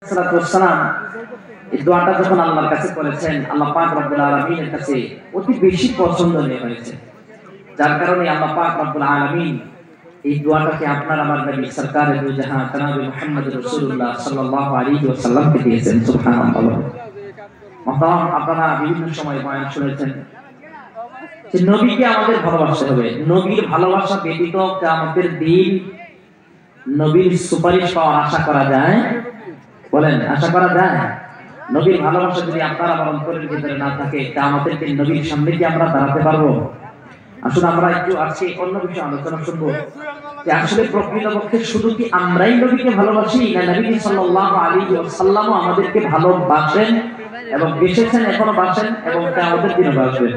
সালাতু ওয়াসসালাম এই দোয়াটা যখন আল্লাহর কাছে করেছেন, আল্লাহ পাক রব্বুল আলামিনের কাছে অতি বেশি পছন্দনীয় হয়েছে, যার কারণে আল্লাহ পাক রব্বুল আলামিন এই দোয়াটাকে আপনার আমার নবী সরকারে দু জাহান জনাব মুহাম্মদ রাসূলুল্লাহ সাল্লাল্লাহু আলাইহি ওয়াসাল্লামকে দিয়েছেন। সুবহানাল্লাহ। মহতারাম, আপনারা বিভিন্ন সময় বয়ান শুনেছেন যে নবীকে আমাদের ভালোবাসতে হবে। নবীর ভালোবাসা ব্যতীত কিয়ামতের দিন নবীর সুপারিশ পাওয়ার আশা করা যায়? বলেন, আশা করা যায়? নবীর ভালোবাসা যদি আপনার আমার অন্তরের ভিতরে না থাকে, কিয়ামতের দিন নবীর সামনে কি আমরা দাঁড়াতে পারবো? আসলে আমরা একটু আজকে অন্য বিষয়ে আলোচনা শুনবো যে আসলে প্রকৃতপক্ষে শুধু কি আমরাই নবীকে ভালোবাসি, না নবী সাল্লাল্লাহু আলাইহি ওয়াসাল্লাম আমাদেরকে ভালোবাসেন এবং বেসেছেন, এখনো বাসেন এবং কিয়ামতের দিনে বাসবেন?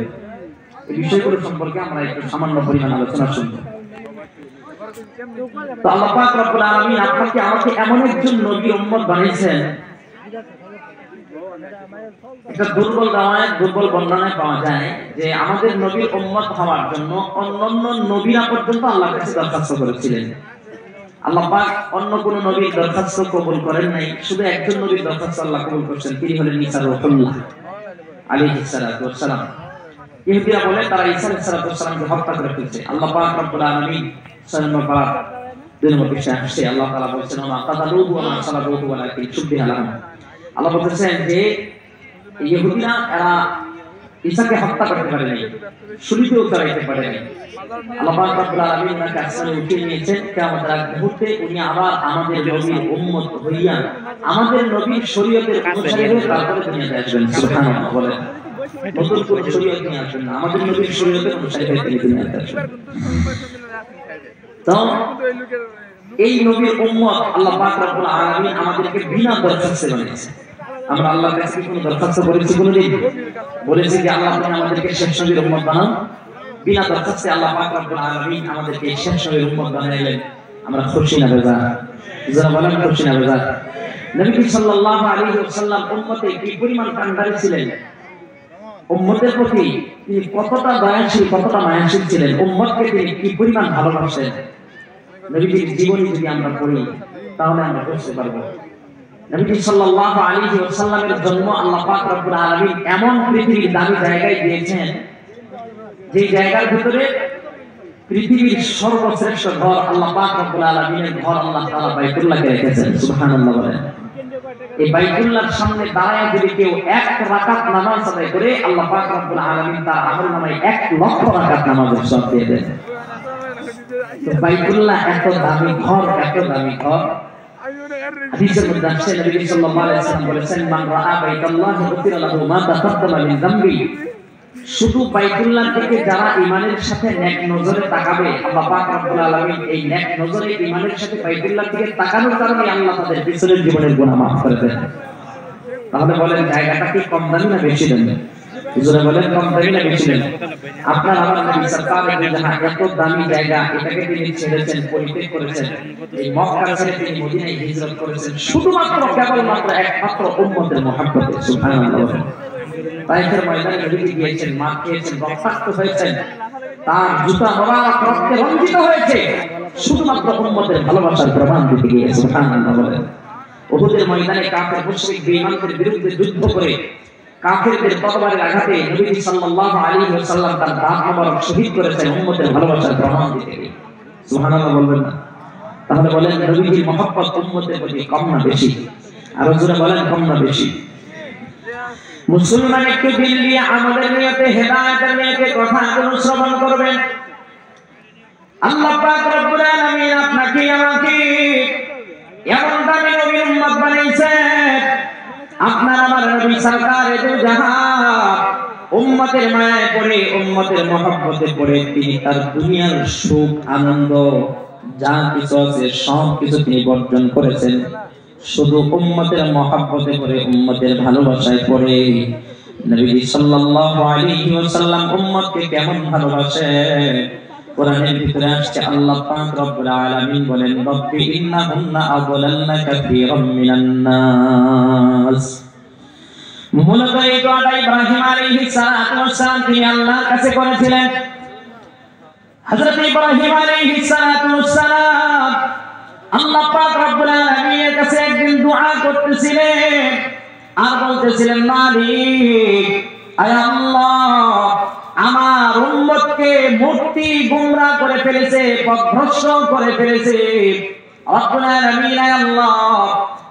এই বিষয়গুলো সম্পর্কে আমরা একটু সামান্য পরিমাণ আলোচনা শুনবো। তো আল্লাহ পাক রব্বুল আলামিন আপনাকে আমাকে এমন একজন নবীর উম্মত বানিয়েছেন, একটা দুর্বল রাওয়ায়াত, দুর্বল বর্ণনায় পাওয়া যায় যে আমাদের নবীর উম্মত হওয়ার জন্য অন্যান্য নবীরা পর্যন্ত আল্লাহর কাছে দরখাস্ত করেছিলেন। আল্লাহ পাক অন্য কোন নবীর দরখাস্ত কবুল করেন নাই, শুধু একজন নবীর দরখাস্ত আল্লাহ কবুল করেছেন, তিনি হলেন ঈসা রাসূলুল্লাহ আলাইহিস সালাতু ওয়াস সালাম। ইহুদিরা বলে তারা ঈসা আলাইহিস সালাতু ওয়াস সালামকে হত্যা করে ফেলেছে। আল্লাহ পাক রব্বুল আলামিন সূরা নূর দুই নম্বর পৃষ্ঠায় আসছে, আল্লাহ তাআলা বলেছেন ওয়া কাতালুহু ওয়া মা সালাবুহু ওয়ালাকিন শুববিহা লাহুম। আল্লাহ বলেছেন যে ইহুদিরা এরা ঈসাকে হত্যা করতে পারে নাই, শরীরেও চড়াইতে পারে নাই। আল্লাহ পাক রব্বুল আলামিন ওনাকে আসমানে উঠিয়ে নিয়েছেন, কিয়ামতের আগ মুহূর্তে উনি আবার আমাদের নবীর উম্মত হইয়া আমাদের নবীর শরীয়তের অনুসারী হয়ে তারপরে দুনিয়াতে আসবেন। সুবহানাল্লাহ। বলেন, নতুন কোন শরীয়ত নিয়ে আসবেন না, আমাদের নবীর শরীয়তের অনুসারী হয়ে তিনি দুনিয়াতে আসবেন। তো এই নবীর উম্মত আল্লাহ পাক রব্বুল আলামিন আমাদেরকে বিনা দরখাস্তে বানিয়েছেন। আমরা আল্লাহর কাছে কোনো দরখাস্ত করেছি কোনদিন? বলেছি যে আল্লাহ আপনি আমাদেরকে শেষ নবীর উম্মত বানান? বিনা দরখাস্তে আল্লাহ পাক রব্বুল আলামিন আমাদেরকে শেষ নবীর উম্মত বানাইলেন। আমরা খুশি না বেজার? যারা বলেন খুশি না বেজার? নবী সাল্লাল্লাহু আলাইহি ওয়াসাল্লাম উম্মতে কি পরিমাণ কান্ডারি ছিলেন, উম্মতের প্রতি তিনি কতটা দয়াশীল, কতটা মায়াশীল ছিলেন, উম্মতকে তিনি কি পরিমাণ ভালোবাসেন, নবীজির জীবনী যদি আমরা পড়ি তাহলে আমরা বুঝতে পারবো। নবী সাল্লাল্লাহু আলাইহি ওয়াসাল্লামের জন্ম আল্লাহ পাক রব্বুল আলামিন এমন পৃথিবীর দামি জায়গায় দিয়েছেন, যে জায়গার ভিতরে পৃথিবীর সর্বশ্রেষ্ঠ ঘর আল্লাহ পাক রব্বুল আলামিনের ঘর আল্লাহ তাআলা বাইতুল্লাহকে রেখেছেন। সুবহানাল্লাহ। বলেন, এই বাইতুল্লাহর সামনে দাঁড়ায় যদি কেউ এক রাকাত নামাজ আদায় করে, আল্লাহ পাক রব্বুল আলামিন তার আমলনামায় 1,00,000 রাকাত নামাজের সওয়াব দিয়ে দেন। তো বাইতুল্লাহ এত দামি ঘর, এত দামি ঘর। হাদিসের মধ্যে আছে নবী সাল্লাল্লাহু আলাইহি ওয়াসাল্লাম বলেছেন, মান রাআ বাইতাল্লাহি গুফিরা লাহু মা তাকাদ্দামা মিন যামবি। শুধু বাইতুল্লাহ থেকে যারা ঈমানের সাথে নেক নজরে তাকাবে, আল্লাহ পাক রব্বুল আলামিন এই নেক নজরে ঈমানের সাথে বাইতুল্লাহ থেকে তাকানোর কারণে আল্লাহ তাদের পিছনের জীবনের গুনাহ মাফ করে দেন। তাহলে বলেন, জায়গাটা কি কম দামি না বেশি দামি? হুজুরে বলেন, কম দামি না বেশি দামি? আপনার আমার নবী সরকারে দু জাহান এত দামি জায়গা, এটাকে তিনি ছেড়েছেন, পরিত্যাগ করেছেন, এই মক্কা ছেড়ে তিনি মদিনায় হিজরত করেছেন শুধুমাত্র কেবলমাত্র একমাত্র উম্মতের মহব্বতে। সুবহানাল্লাহ। তাইফের ময়দানে নবীজি গিয়েছেন, মার খেয়েছেন, রক্তাক্ত হয়েছেন, তার জুতা মোবারক রক্তে রঞ্জিত হয়েছে শুধুমাত্র উম্মতের ভালোবাসার প্রমাণ দিতে গিয়ে। সুবহানাল্লাহ। বলেন, উহুদের ময়দানে কাফের মুশরিক বেঈমানদের বিরুদ্ধে যুদ্ধ করে কাফেরদের তরবারির আঘাতে নবী সাল্লাল্লাহু আলাইহি ওয়াসাল্লাম তার দাঁত মোবারক শহীদ করেছেন উম্মতের ভালোবাসার প্রমাণ দিতে গিয়ে। সুবহানাল্লাহ বলবেন না? তাহলে বলেন, নবীজির মহব্বত উম্মতের প্রতি কম না বেশি? আর জোরে বলেন, কম না বেশি? মুসলমান একটু দিল দিয়ে আমাদের নিয়তে, হেদায়েতের নিয়তে কথাগুলো শ্রবণ করবেন। আল্লাহ পাক রব্বুল আলামিন আপনাকে আমাকে এমন দামি নবীর উম্মত বানাইছেন, আপনার আমার নবী সরকারে দু জাহান উম্মতের মায়ায় পড়ে, উম্মতের মহব্বতে পড়ে তিনি তার দুনিয়ার সুখ আনন্দ যা কিছু আছে সব কিছু তিনি বর্জন করেছেন, শুধু উম্মতের মহব্বতে পড়ে, উম্মতের ভালোবাসায় পড়ে। নবী সাল্লাল্লাহু আলাইহি ওয়াসাল্লাম উম্মতকে কেমন ভালোবাসে কোরআনের ভিতরে আসছে। আল্লাহ পাক রব্বুল আলামিন বলেন, রব্বি ইন্নাহুন্না আযলালনা কাসীরাম মিনান নাস। মূলত এই দোয়াটা ইব্রাহিম আলাইহিস সালাতু ওয়াস সালাম তিনি আল্লাহর কাছে করেছিলেন। হযরত ইব্রাহিম আলাইহিস সালাতু ওয়াস সালাম আল্লাহ পাক রব্বুল আলামিনের কাছে একদিন দোয়া করতেছিলেন আর বলতেছিলেন, মালিক আয় আল্লাহ, আমার উম্মতকে মূর্তি গোমরা করে ফেলেছে, পথভ্রষ্ট করে ফেলেছে। রব্বুল আলামিন আয় আল্লাহ,